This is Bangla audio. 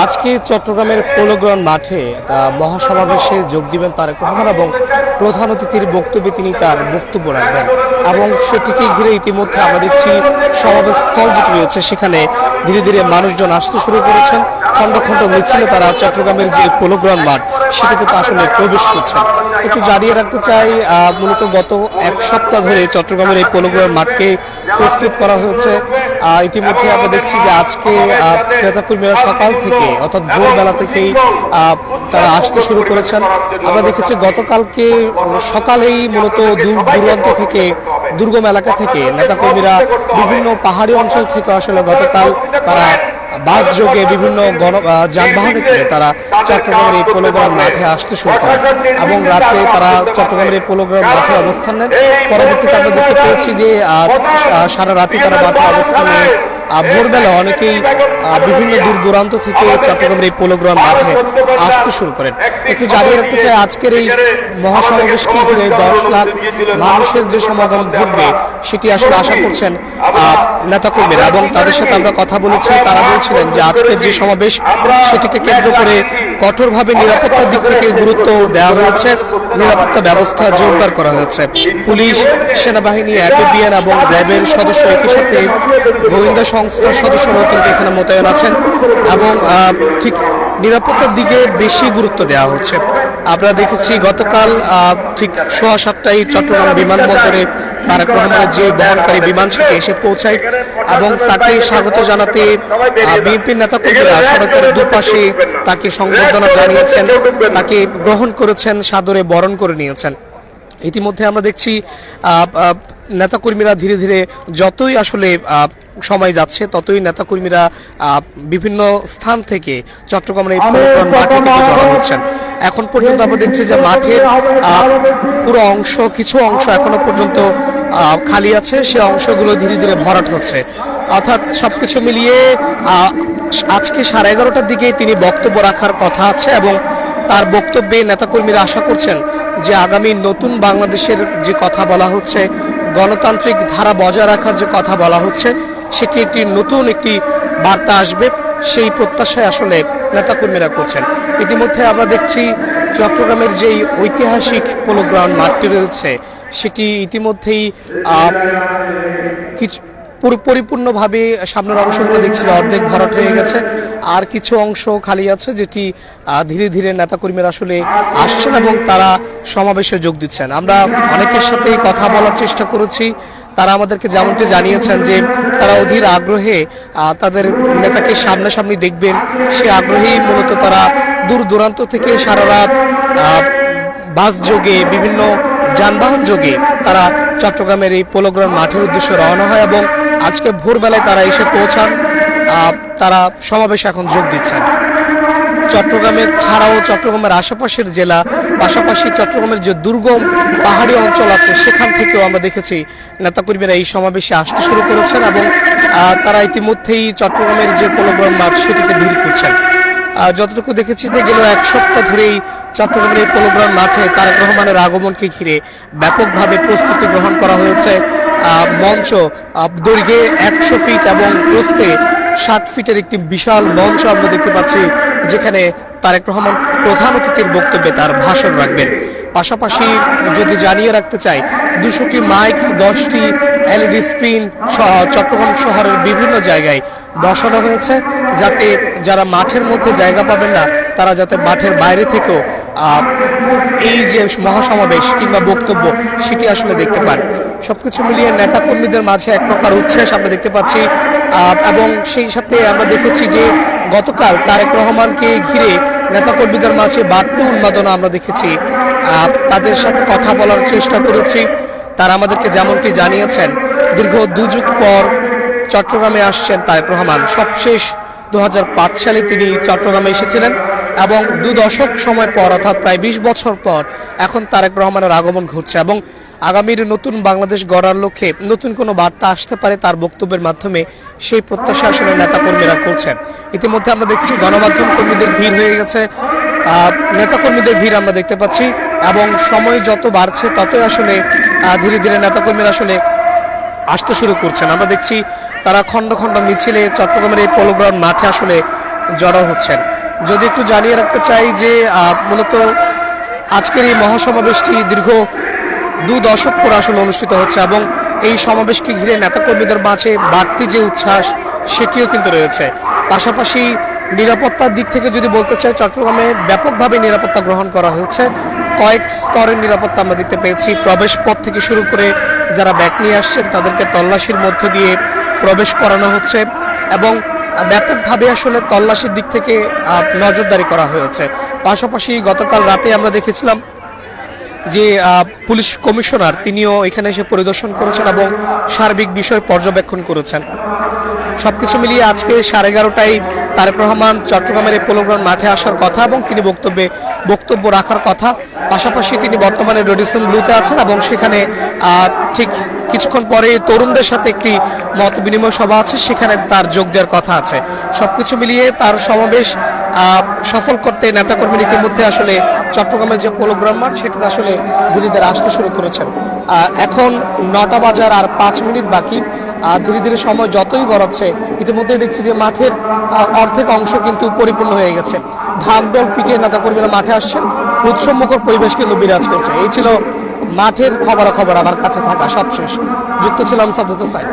আজকে চট্টগ্রামের পোলোগ্রাউন্ড মাঠে মহাসমাবেশে যোগ দিবেন তারেক রহমান এবং প্রধান অতিথির বক্তব্যে তিনি তার বক্তব্য রাখবেন এবং সেটিকে ঘিরে ইতিমধ্যে আমরা দেখছি সমাবেশ স্থল যেটি রয়েছে সেখানে ধীরে ধীরে মানুষজন আসতে শুরু করেছেন। খন্ড খন্ড মিছিলে তারা চট্টগ্রামের যে পোলোগ্রাউন্ড মাঠ সেটিতে তো আসলে প্রবেশ করছেন। একটু জানিয়ে রাখতে চাই, মূলত গত এক সপ্তাহ ধরে চট্টগ্রামের এই পোলোগ্রাউন্ড মাঠকে প্রস্তুত করা হয়েছে। ইতিমধ্যে আমরা দেখছি যে আজকে নেতাকর্মীরা সকাল থেকে অর্থাৎ ভোরবেলা থেকেই তারা আসতে শুরু করেছেন। আমরা দেখেছি গতকালকে সকালেই মূলত দূর দূরান্ত থেকে দুর্গম এলাকা থেকে নেতাকর্মীরা বিভিন্ন পাহাড়ি অঞ্চল থেকে আসলে গতকাল তারা বাস যোগে বিভিন্ন যানবাহনে করে তারা চট্টগ্রামের এই পোলোগ্রাউন্ড মাঠে আসতে শুরু করে এবং রাতে তারা চট্টগ্রামের এই পোলোগ্রাউন্ড মাঠে অবস্থান নেন। পরবর্তীতে আমরা দেখতে পেয়েছি যে সারা রাতে তারা মাঠে অবস্থান নেন। ভোরবেলা অনেকেই বিভিন্ন দূর দূরান্ত থেকে চট্টগ্রামের এই পোলোগ্রাউন্ড মাঠে আসতে শুরু করেন। একটু জানিয়ে রাখতে চাই, আজকের এই মহাসমাবেশকে ঘিরে 10 লাখ মানুষের যে সমাগম ঘটবে সেটি আসলে আশা করছেন নেতাকর্মীরা এবং তাদের সাথে আমরা কথা বলেছি। তারা বলছিলেন যে আজকের যে সমাবেশ সেটিকে কেন্দ্র করে কঠোরভাবে নিরাপত্তার দিক থেকে গুরুত্ব দেওয়া হয়েছে, নিরাপত্তা ব্যবস্থা জোরদার করা হয়েছে। পুলিশ, সেনাবাহিনী, এপিবিএন এবং র্যাবের সদস্য, একই সাথে গোয়েন্দা সংস্থার সদস্যরাও কিন্তু এখানে মোতায়েন আছেন এবং ঠিক নিরাপত্তার দিকে বেশি গুরুত্ব দেওয়া হচ্ছে। আমরা দেখেছি গতকাল ঠিক 7:15টায় চট্টগ্রাম বিমানবন্দরে তারেক রহমানের যে বহনকারী বিমান সেটি এসে পৌঁছায় এবং তাকে স্বাগত জানাতে বিএনপির নেতাকর্মীরা সড়কের দুপাশে তাকে সংবর্ধনা জানিয়েছেন, তাকে গ্রহণ করেছেন, সাদরে বরণ করে নিয়েছেন। ইতিমধ্যে আমরা দেখছি নেতাকর্মীরা ধীরে ধীরে যতই আসলে সময় যাচ্ছে ততই নেতাকর্মীরা বিভিন্ন স্থান থেকে চট্টগ্রামের এই মাঠে জড়ো হচ্ছেন। এখন পর্যন্ত আমরা দেখছি যে মাঠের পুরো অংশ, কিছু অংশ এখনো পর্যন্ত খালি আছে, সে অংশগুলো ধীরে ধীরে ভরাট হচ্ছে। অর্থাৎ সবকিছু মিলিয়ে আজকে 11:30টার দিকে তিনি বক্তব্য রাখার কথা আছে এবং তার বক্তব্যে নেতাকর্মীরা আশা করছেন যে আগামী নতুন বাংলাদেশের যে কথা বলা হচ্ছে, গণতান্ত্রিক ধারা বজায় রাখার যে কথা বলা হচ্ছে, সেটি একটি নতুন একটি বার্তা আসবে, সেই প্রত্যাশায় আসলে নেতাকর্মীরা করছেন। ইতিমধ্যে আমরা দেখছি চট্টগ্রামের যেই ঐতিহাসিক পোলোগ্রাউন্ড মাঠটি রয়েছে সেটি ইতিমধ্যেই কিছু পরিপূর্ণভাবে সামনের অংশগুলো দেখছি যে অর্ধেক ভরাট হয়ে গেছে, আর কিছু অংশ খালি আছে যেটি ধীরে ধীরে নেতাকর্মীরা আসলে আসছেন এবং তারা সমাবেশে যোগ দিচ্ছেন। আমরা অনেকের সাথে কথা বলার চেষ্টা করেছি, তারা আমাদেরকে যেমনটি জানিয়েছেন যে তারা অধীর আগ্রহে তাদের নেতাকে সামনাসামনি দেখবেন, সে আগ্রহেই মূলত তারা দূর দূরান্ত থেকে সারা রাত বাস যোগে, বিভিন্ন যানবাহন যোগে তারা চট্টগ্রামের এই পোলোগ্রাউন্ড মাঠের উদ্দেশ্যে রওনা হয় এবং আজকে ভোরবেলায় তারা এসে পৌঁছান। তারা সমাবেশে এখন যোগ দিচ্ছেন। চট্টগ্রামের ছাড়াও চট্টগ্রামের আশেপাশের জেলা, পাশাপাশি চট্টগ্রামের যে দুর্গম পাহাড়ি অঞ্চল আছে সেখান থেকেও আমরা দেখেছি নেতাকর্মীরা এই সমাবেশে আসতে শুরু করেছেন এবং তারা ইতিমধ্যেই চট্টগ্রামের যে পোলোগ্রাউন্ড মাঠ সেটিতে ভিড় করছেন। যতটুকু দেখেছি যে গেল এক সপ্তাহ ধরেই চট্টগ্রামের এই পোলোগ্রাউন্ড মাঠে তারেক রহমানের আগমনকে ঘিরে ব্যাপকভাবে প্রস্তুতি গ্রহণ করা হয়েছে। মঞ্চ দৈর্ঘ্যে 100 ফিট এবং প্রস্থে 60 ফিটের একটি বিশাল মঞ্চ আমরা দেখতে পাচ্ছি, যেখানে তারেক রহমান প্রধান অতিথির বক্তব্যে তার ভাষণ রাখবেন। পাশাপাশি যদি জানিয়ে রাখতে চাই, 200টি মাইক, 10টি LED স্ক্রিন চট্টগ্রাম শহরের বিভিন্ন জায়গায় বসানো হয়েছে, যাতে যারা মাঠের মধ্যে জায়গা পাবেন না তারা যাতে মাঠের বাইরে থেকেও এই যে মহাসমাবেশ কিংবা বক্তব্য সেটি আসলে দেখতে পান। সবকিছু মিলিয়ে নেতাকর্মীদের মাঝে এক প্রকার উচ্ছ্বাস আমরা দেখতে পাচ্ছি এবং সেই সাথে আমরা দেখেছি যে গতকাল তারেক রহমানকে ঘিরে নেতাকর্মীদের মাঝে বাড়তি উন্মাদনা আমরা দেখেছি। তাদের সাথে কথা বলার চেষ্টা করেছি, তারা আমাদেরকে যেমনটি জানিয়েছেন দীর্ঘ 2 যুগ পর চট্টগ্রামে আসছেন তারেক রহমান। সবশেষ 2005 সালে তিনি চট্টগ্রামে এসেছিলেন এবং 2 দশক সময় পর অর্থাৎ প্রায় 20 বছর পর এখন তারেক রহমানের আগমন ঘটছে এবং আগামীর নতুন বাংলাদেশ গড়ার লক্ষ্যে নতুন কোনো বার্তা আসতে পারে তার বক্তব্যের মাধ্যমে, সেই প্রত্যাশা আসলে নেতাকর্মীরা করছেন। ইতিমধ্যে আমরা দেখছি গণমাধ্যম কর্মীদের ভিড় হয়ে গেছে, নেতাকর্মীদের ভিড় আমরা দেখতে পাচ্ছি এবং সময় যত বাড়ছে ততই আসলে ধীরে ধীরে নেতাকর্মীরা আসলে আসতে শুরু করছেন। আমরা দেখছি তারা খন্ড খন্ড মিছিলে চট্টগ্রামের এই পোলোগ্রাউন্ড মাঠে আসলে জড়ো হচ্ছেন। যদি একটু জানিয়ে রাখতে চাই যে মূলত আজকের এই মহাসমাবেশটি দীর্ঘ 2 দশক পর আসলে অনুষ্ঠিত হচ্ছে এবং এই সমাবেশকে ঘিরে নেতাকর্মীদের মাঝে বাড়তি যে উচ্ছ্বাস সেটিও কিন্তু রয়েছে। পাশাপাশি নিরাপত্তার দিক থেকে যদি বলতে চাই, চট্টগ্রামে ব্যাপকভাবে নিরাপত্তা গ্রহণ করা হয়েছে। কয়েক স্তরের নিরাপত্তা আমরা দেখতে পেয়েছি। প্রবেশ পথ থেকে শুরু করে যারা ব্যাগ নিয়ে আসছেন তাদেরকে তল্লাশির মধ্য দিয়ে প্রবেশ করানো হচ্ছে এবং ব্যাপকভাবে আসলে তল্লাশির দিক থেকে নজরদারি করা হয়েছে। পাশাপাশি গতকাল রাতে আমরা দেখেছিলাম যে পুলিশ কমিশনার তিনিও এখানে এসে পরিদর্শন করেছেন এবং সার্বিক বিষয় পর্যবেক্ষণ করেছেন। সবকিছু মিলিয়ে আজকে 11:30টায় তারেক রহমান চট্টগ্রামের এই পোলো গ্রাউন্ড মাঠে আসার কথা এবং তিনি বক্তব্য রাখার কথা। পাশাপাশি তিনি বর্তমানে রেডিসন ব্লুতে আছেন এবং সেখানে ঠিক কিছুক্ষণ পরে তরুণদের সাথে একটি মত বিনিময় সভা আছে, সেখানে তার যোগ দেওয়ার কথা আছে। সবকিছু মিলিয়ে তার সমাবেশ সফল করতে নেতাকর্মীর ইতিমধ্যে আসলে চট্টগ্রামের যে পোলো গ্রাউন্ড মাঠ সেটাতে আসলে ধীরে ধীরে আসতে শুরু করেছেন। এখন 9টা বাজার আর 5 মিনিট বাকি। ধীরে ধীরে সময় যতই গড়াচ্ছে ইতিমধ্যে দেখছি যে মাঠের অর্ধেক অংশ কিন্তু পরিপূর্ণ হয়ে গেছে। ঢাকঢোল পিটিয়ে নেতাকর্মীরা মাঠে আসছেন, উৎসবমুখর পরিবেশ কিন্তু বিরাজ করছে। এই ছিল মাঠের খবরাখবর, আমার কাছে থাকা সবশেষ। যুক্ত ছিলাম সাদ্দাত হোসাইন।